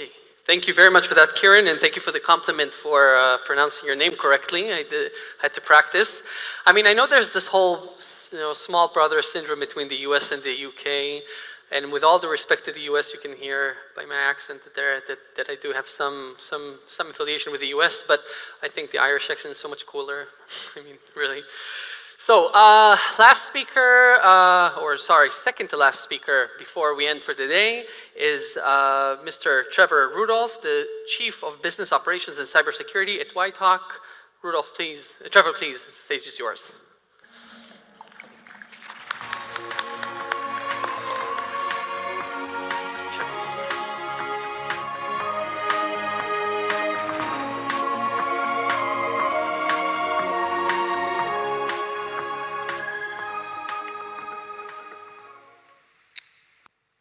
Okay, thank you very much for that, Kieran, and thank you for the compliment for pronouncing your name correctly. Had to practice. I mean, I know there's this whole, small brother syndrome between the U.S. and the U.K., and with all the respect to the U.S., you can hear by my accent that I do have some affiliation with the U.S., but I think the Irish accent is so much cooler. I mean, really. So, last speaker, second to last speaker before we end for today is Mr. Trevor Rudolph, the Chief of Business Operations and Cybersecurity at Whitehawk. Rudolph, please. Trevor, please. The stage is yours.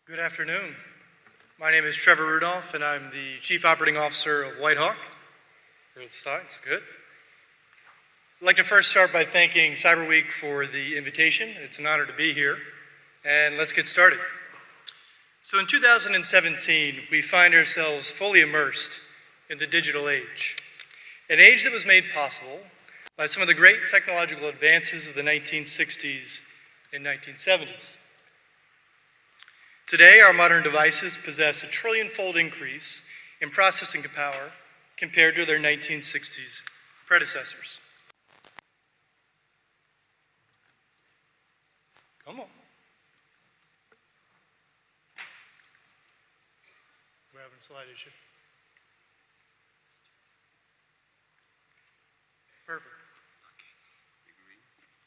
Good afternoon. My name is Trevor Rudolph, and I'm the Chief Operating Officer of Whitehawk. There's the slides, good. I'd like to first start by thanking Cyber Week for the invitation. It's an honor to be here, and let's get started. So in 2017, we find ourselves fully immersed in the digital age, an age that was made possible by some of the great technological advances of the 1960s and 1970s. Today, our modern devices possess a trillion-fold increase in processing power compared to their 1960s predecessors. Come on. We're having a slide issue. Perfect.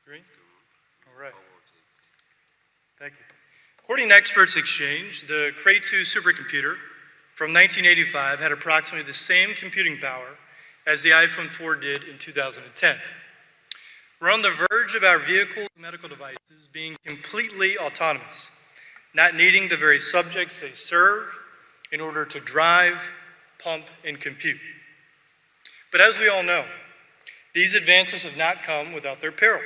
Green? All right. Thank you. According to Experts Exchange, the Cray 2 supercomputer from 1985 had approximately the same computing power as the iPhone 4 did in 2010. We're on the verge of our vehicles and medical devices being completely autonomous, not needing the very subjects they serve in order to drive, pump, and compute. But as we all know, these advances have not come without their peril.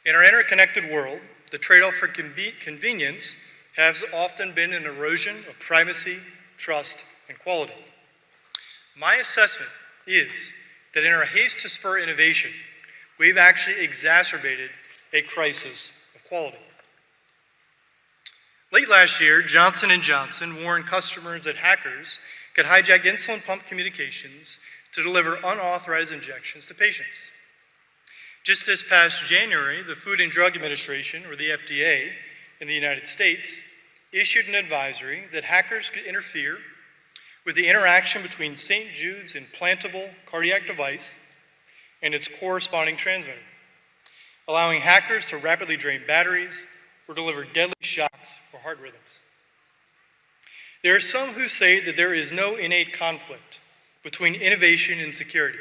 In our interconnected world, the trade-off for convenience has often been an erosion of privacy, trust, and quality. My assessment is that in our haste to spur innovation, we've actually exacerbated a crisis of quality. Late last year, Johnson & Johnson warned customers that hackers could hijack insulin pump communications to deliver unauthorized injections to patients. Just this past January, the Food and Drug Administration, or the FDA, in the United States, issued an advisory that hackers could interfere with the interaction between St. Jude's implantable cardiac device and its corresponding transmitter, allowing hackers to rapidly drain batteries or deliver deadly shocks or heart rhythms. There are some who say that there is no innate conflict between innovation and security.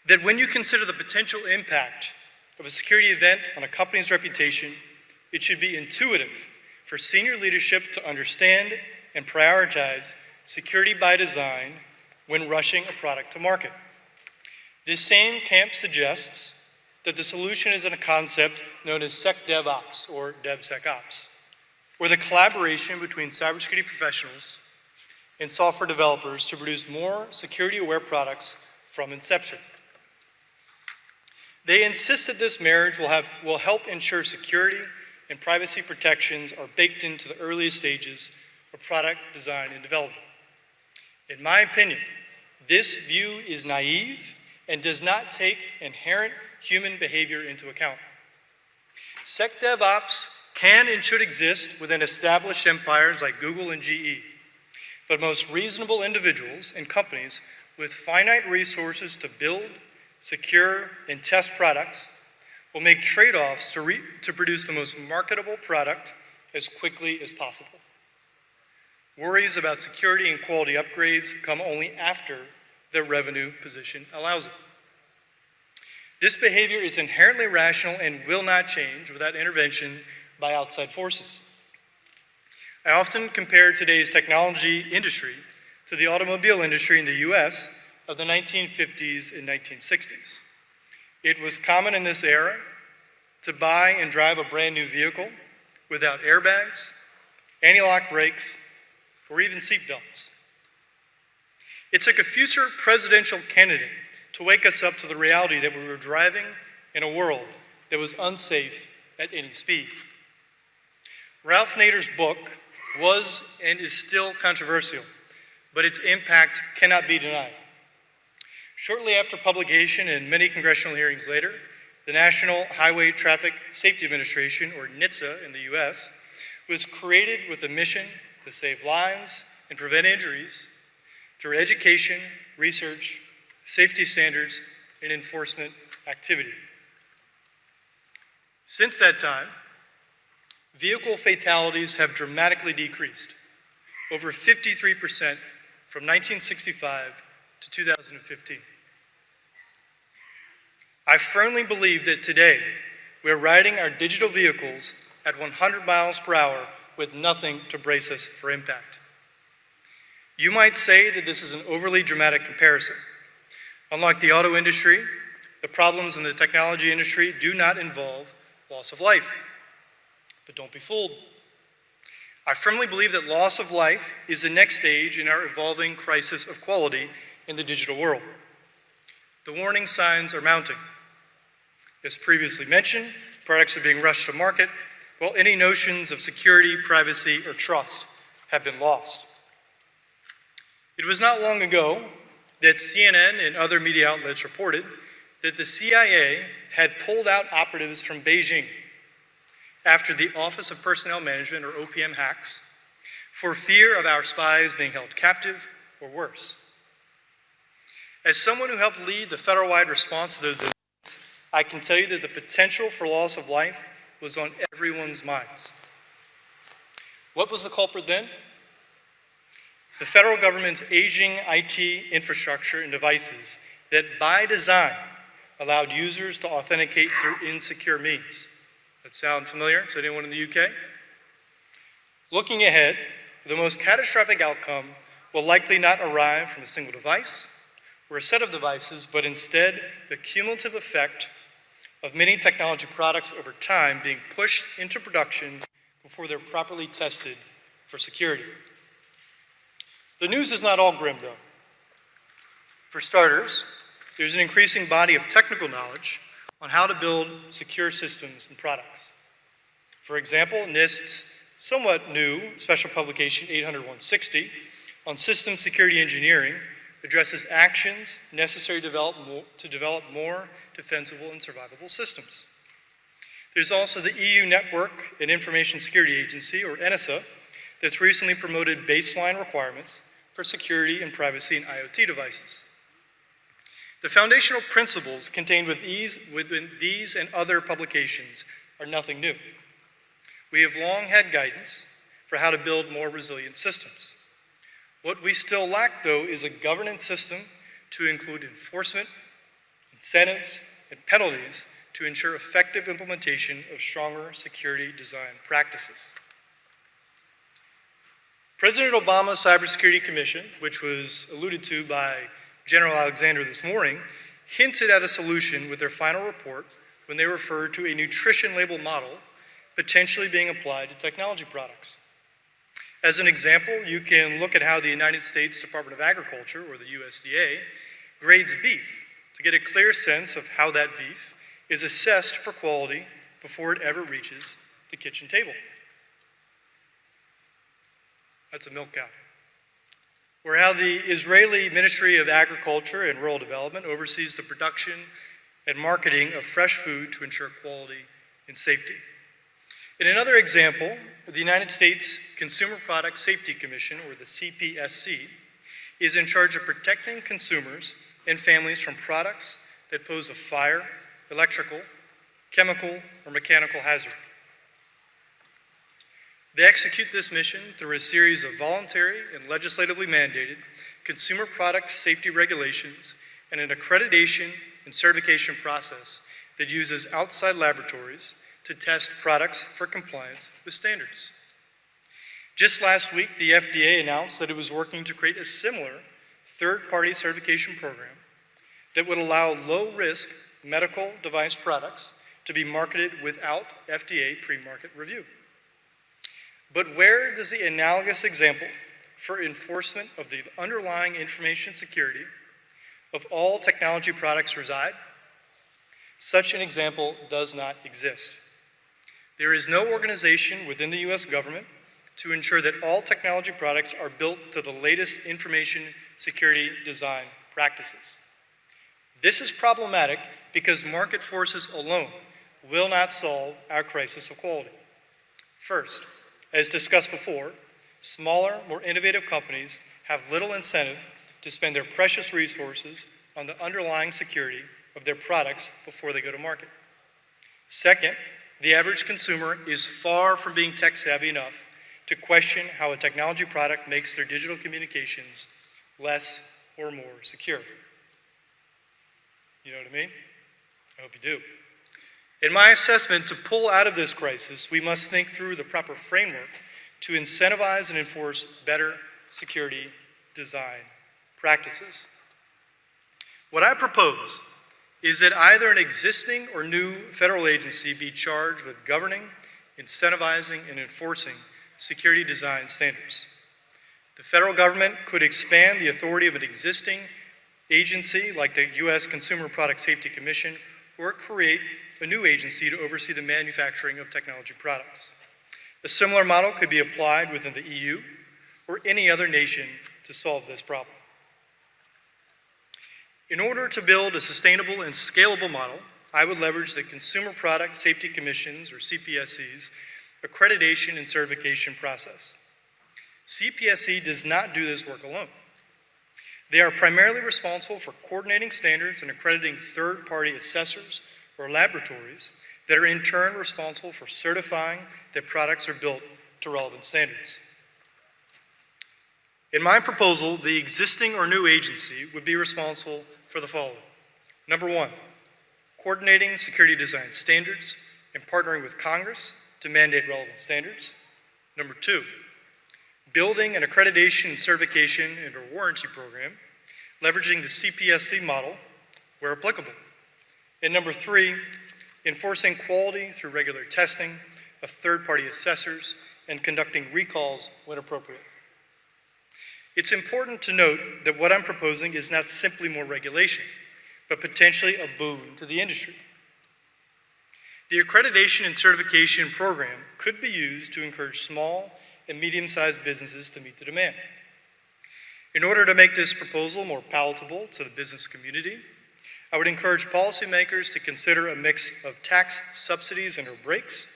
That when you consider the potential impact of a security event on a company's reputation, it should be intuitive for senior leadership to understand and prioritize security by design when rushing a product to market. This same camp suggests that the solution is in a concept known as SecDevOps, or DevSecOps, where the collaboration between cybersecurity professionals and software developers to produce more security-aware products from inception. They insist that this marriage will help ensure security and privacy protections are baked into the earliest stages of product design and development. In my opinion, this view is naive and does not take inherent human behavior into account. SecDevOps can and should exist within established empires like Google and GE, but most reasonable individuals and companies with finite resources to build, secure, and test products will make trade-offs to produce the most marketable product as quickly as possible. Worries about security and quality upgrades come only after their revenue position allows it. This behavior is inherently rational and will not change without intervention by outside forces. I often compare today's technology industry to the automobile industry in the US of the 1950s and 1960s. It was common in this era to buy and drive a brand new vehicle without airbags, anti-lock brakes, or even seatbelts. It took a future presidential candidate to wake us up to the reality that we were driving in a world that was unsafe at any speed. Ralph Nader's book was and is still controversial, but its impact cannot be denied. Shortly after publication and many congressional hearings later, the National Highway Traffic Safety Administration, or NHTSA in the US, was created with a mission to save lives and prevent injuries through education, research, safety standards, and enforcement activity. Since that time, vehicle fatalities have dramatically decreased, over 53% from 1965 to 2015. I firmly believe that today we are riding our digital vehicles at 100 miles per hour with nothing to brace us for impact. You might say that this is an overly dramatic comparison. Unlike the auto industry, the problems in the technology industry do not involve loss of life. But don't be fooled. I firmly believe that loss of life is the next stage in our evolving crisis of quality in the digital world. The warning signs are mounting. As previously mentioned, products are being rushed to market, while any notions of security, privacy, or trust have been lost. It was not long ago that CNN and other media outlets reported that the CIA had pulled out operatives from Beijing after the Office of Personnel Management, or OPM, hacks, for fear of our spies being held captive or worse. As someone who helped lead the federal-wide response to those incidents, I can tell you that the potential for loss of life was on everyone's minds. What was the culprit then? The federal government's aging IT infrastructure and devices that, by design, allowed users to authenticate through insecure means. That sound familiar to anyone in the UK? Looking ahead, the most catastrophic outcome will likely not arrive from a single device or a set of devices, but instead the cumulative effect of many technology products over time being pushed into production before they're properly tested for security. The news is not all grim, though. For starters, there's an increasing body of technical knowledge on how to build secure systems and products. For example, NIST's somewhat new special publication 800-160 on system security engineering addresses actions necessary to develop more defensible and survivable systems. There's also the EU Network and Information Security Agency, or NSA, that's recently promoted baseline requirements for security and privacy in IoT devices. The foundational principles contained within these and other publications are nothing new. We have long had guidance for how to build more resilient systems. What we still lack, though, is a governance system to include enforcement, incentives, and penalties to ensure effective implementation of stronger security design practices. President Obama's Cybersecurity Commission, which was alluded to by General Alexander this morning, hinted at a solution with their final report when they referred to a nutrition label model potentially being applied to technology products. As an example, you can look at how the United States Department of Agriculture, or the USDA, grades beef to get a clear sense of how that beef is assessed for quality before it ever reaches the kitchen table. That's a milk cow. Or how the Israeli Ministry of Agriculture and Rural Development oversees the production and marketing of fresh food to ensure quality and safety. In another example, the United States Consumer Product Safety Commission, or the CPSC, is in charge of protecting consumers and families from products that pose a fire, electrical, chemical, or mechanical hazard. They execute this mission through a series of voluntary and legislatively mandated consumer product safety regulations and an accreditation and certification process that uses outside laboratories to test products for compliance with standards. Just last week, the FDA announced that it was working to create a similar third-party certification program that would allow low-risk medical device products to be marketed without FDA pre-market review. But where does the analogous example for enforcement of the underlying information security of all technology products reside? Such an example does not exist. There is no organization within the US government to ensure that all technology products are built to the latest information security design practices. This is problematic because market forces alone will not solve our crisis of quality. First, as discussed before, smaller, more innovative companies have little incentive to spend their precious resources on the underlying security of their products before they go to market. Second, the average consumer is far from being tech savvy enough to question how a technology product makes their digital communications less or more secure. You know what I mean? I hope you do. In my assessment, to pull out of this crisis, we must think through the proper framework to incentivize and enforce better security design practices. What I propose is that either an existing or new federal agency be charged with governing, incentivizing, and enforcing security design standards. The federal government could expand the authority of an existing agency like the U.S. Consumer Product Safety Commission, or create a new agency to oversee the manufacturing of technology products. A similar model could be applied within the EU or any other nation to solve this problem. In order to build a sustainable and scalable model, I would leverage the Consumer Product Safety Commission's, or CPSC's, accreditation and certification process. CPSC does not do this work alone. They are primarily responsible for coordinating standards and accrediting third-party assessors or laboratories that are in turn responsible for certifying that products are built to relevant standards. In my proposal, the existing or new agency would be responsible for the following. Number one, coordinating security design standards and partnering with Congress to mandate relevant standards. Number two, building an accreditation and certification and a warranty program, leveraging the CPSC model where applicable. And number three, enforcing quality through regular testing of third-party assessors and conducting recalls when appropriate. It's important to note that what I'm proposing is not simply more regulation, but potentially a boon to the industry. The accreditation and certification program could be used to encourage small and medium-sized businesses to meet the demand. In order to make this proposal more palatable to the business community, I would encourage policymakers to consider a mix of tax subsidies and or breaks,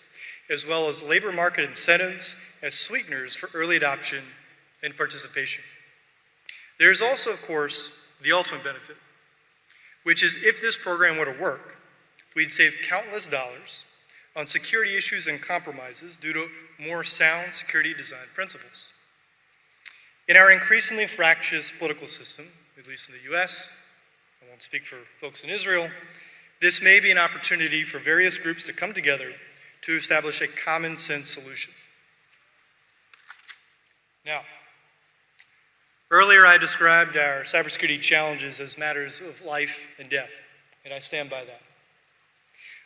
as well as labor market incentives as sweeteners for early adoption and participation. There is also, of course, the ultimate benefit, which is if this program were to work, we'd save countless dollars on security issues and compromises due to more sound security design principles. In our increasingly fractious political system, at least in the US, I won't speak for folks in Israel, this may be an opportunity for various groups to come together to establish a common sense solution. Now, earlier I described our cybersecurity challenges as matters of life and death, and I stand by that.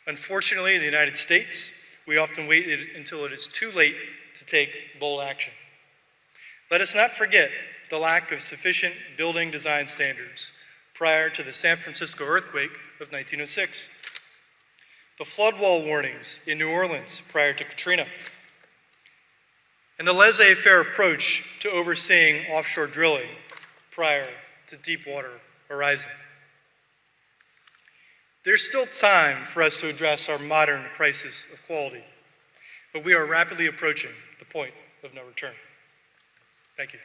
Unfortunately, in the United States, we often wait until it is too late to take bold action. Let us not forget the lack of sufficient building design standards prior to the San Francisco earthquake of 1906, the flood wall warnings in New Orleans prior to Katrina, and the laissez-faire approach to overseeing offshore drilling prior to Deepwater Horizon. There's still time for us to address our modern crisis of quality, but we are rapidly approaching the point of no return. Thank you.